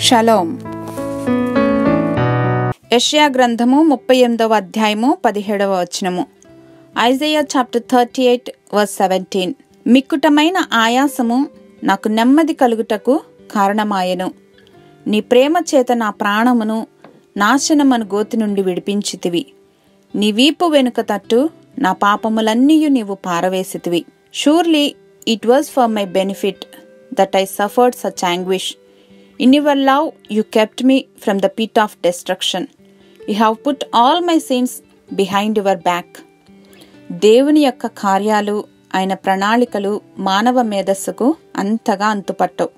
Shalom. యెషయా గ్రంథము 38వ అధ్యాయము 17వ వచనము. Isaiah chapter 38 verse 17. మిక్కుటమైన ఆయాసము నాకు నెమ్మది కలుగుటకు కారణమాయెను. నీ ప్రేమ చేత నా ప్రాణమును నాశనమను గోతి నుండి విడిపించితివి. నీ వీపు వెనుక తట్టు నా పాపములన్నీయు నీవు పారవేసితివి. Surely it was for my benefit that I suffered such anguish. In your love you kept me from the pit of destruction. You have put all my sins behind your back. దేవుని యొక్క కార్యాలు, ఆయన ప్రణాళికలు మానవ మేధస్సుకు అంతగా అంతుపట్టవు.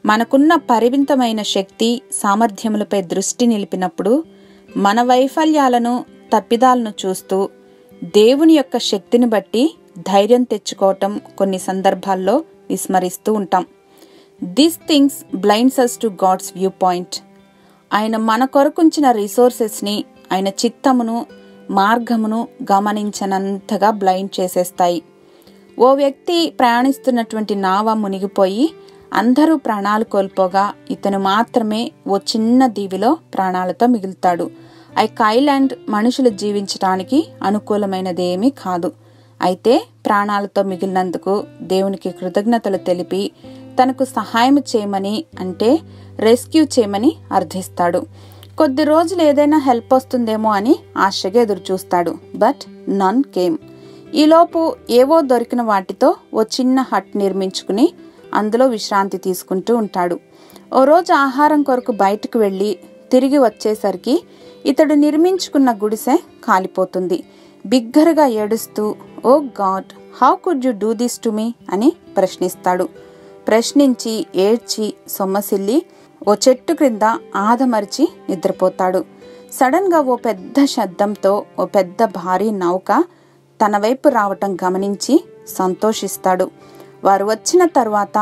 మనకున్న పరిమితమైన శక్తి సామర్థ్యములపై దృష్టి నిలిపినప్పుడు మన వైఫల్యాలను, తప్పిదాలను చూస్తూ దేవుని యొక్క శక్తిని బట్టి ధైర్యం తెచ్చుకోవటం కొన్ని సందర్భాల్లో విస్మరిస్తూ ఉంటాం. These things blinds us to God's viewpoint. ఆయన మన కొరకుంచిన రిసోర్సెస్ని, ఆయన చిత్తమును, మార్గమును గమనించనంతగా బ్లైండ్ చేసేస్తాయి. ఓ వ్యక్తి ప్రయాణిస్తున్నటువంటి నావ మునిగిపోయి అందరూ ప్రాణాలు కోల్పోగా ఇతను మాత్రమే ఓ చిన్న దీవిలో ప్రాణాలతో మిగులుతాడు. ఐలాండ్ మనుషులు జీవించడానికి అనుకూలమైనదేమీ కాదు. అయితే ప్రాణాలతో మిగిలినందుకు దేవునికి కృతజ్ఞతలు తెలిపి తనకు సహాయం చేయమని, అంటే రెస్క్యూ చేయమని అర్థిస్తాడు. కొద్ది రోజులు ఏదైనా హెల్ప్ వస్తుందేమో అని ఆశగా ఎదురు చూస్తాడు. But none came. ఈలోపు ఏవో దొరికిన వాటితో ఓ చిన్న హట్ నిర్మించుకుని అందులో విశ్రాంతి తీసుకుంటూ ఉంటాడు. ఓ రోజు ఆహారం కొరకు బయటకు వెళ్ళి తిరిగి వచ్చేసరికి ఇతడు నిర్మించుకున్న గుడిసె కాలిపోతుంది. బిగ్గరగా ఏడుస్తూ, oh God, how could you do this to me అని ప్రశ్నిస్తాడు. ప్రశ్నించి ఏడ్చి సొమ్మసిల్లి ఓ చెట్టు క్రింద ఆదమరిచి నిద్రపోతాడు. సడన్ గా ఓ పెద్ద శబ్దంతో ఓ పెద్ద భారీ నౌక తన వైపు రావటం గమనించి సంతోషిస్తాడు. వారు వచ్చిన తర్వాత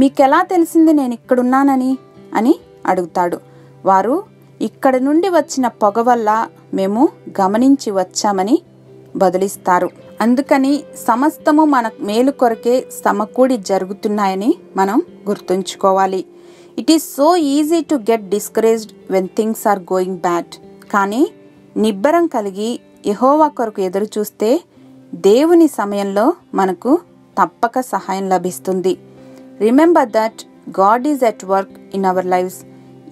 మీకెలా తెలిసింది నేను ఇక్కడున్నానని అని అడుగుతాడు. వారు ఇక్కడ నుండి వచ్చిన పొగ వల్ల మేము గమనించి వచ్చామని బదులిస్తారు. అందుకని సమస్తము మన మేలు కొరకే సమకూడి జరుగుతున్నాయని మనం గుర్తుంచుకోవాలి. It is so easy to get discouraged when things are going bad. కానీ నిబ్బరం కలిగి యెహోవా కొరకు ఎదురు చూస్తే దేవుని సమయంలో మనకు తప్పక సహాయం లభిస్తుంది. Remember that God is at work in our lives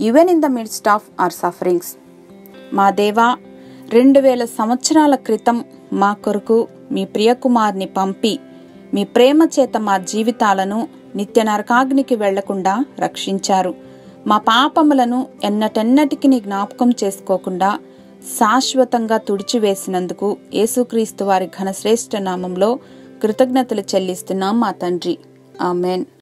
even in the midst of our sufferings. మా దేవా, 2000 సంవత్సరాల క్రితం మా కొరకు మీ ప్రియకుమార్ని పంపి మీ ప్రేమ చేత మా జీవితాలను నిత్య నరకాగ్నికి వెళ్లకుండా రక్షించారు. మా పాపములను ఎన్నటెన్నటికి జ్ఞాపకం చేసుకోకుండా శాశ్వతంగా తుడిచివేసినందుకు యేసుక్రీస్తు వారి ఘనశ్రేష్ఠ నామంలో కృతజ్ఞతలు చెల్లిస్తున్నాం మా తండ్రి. ఆమెన్.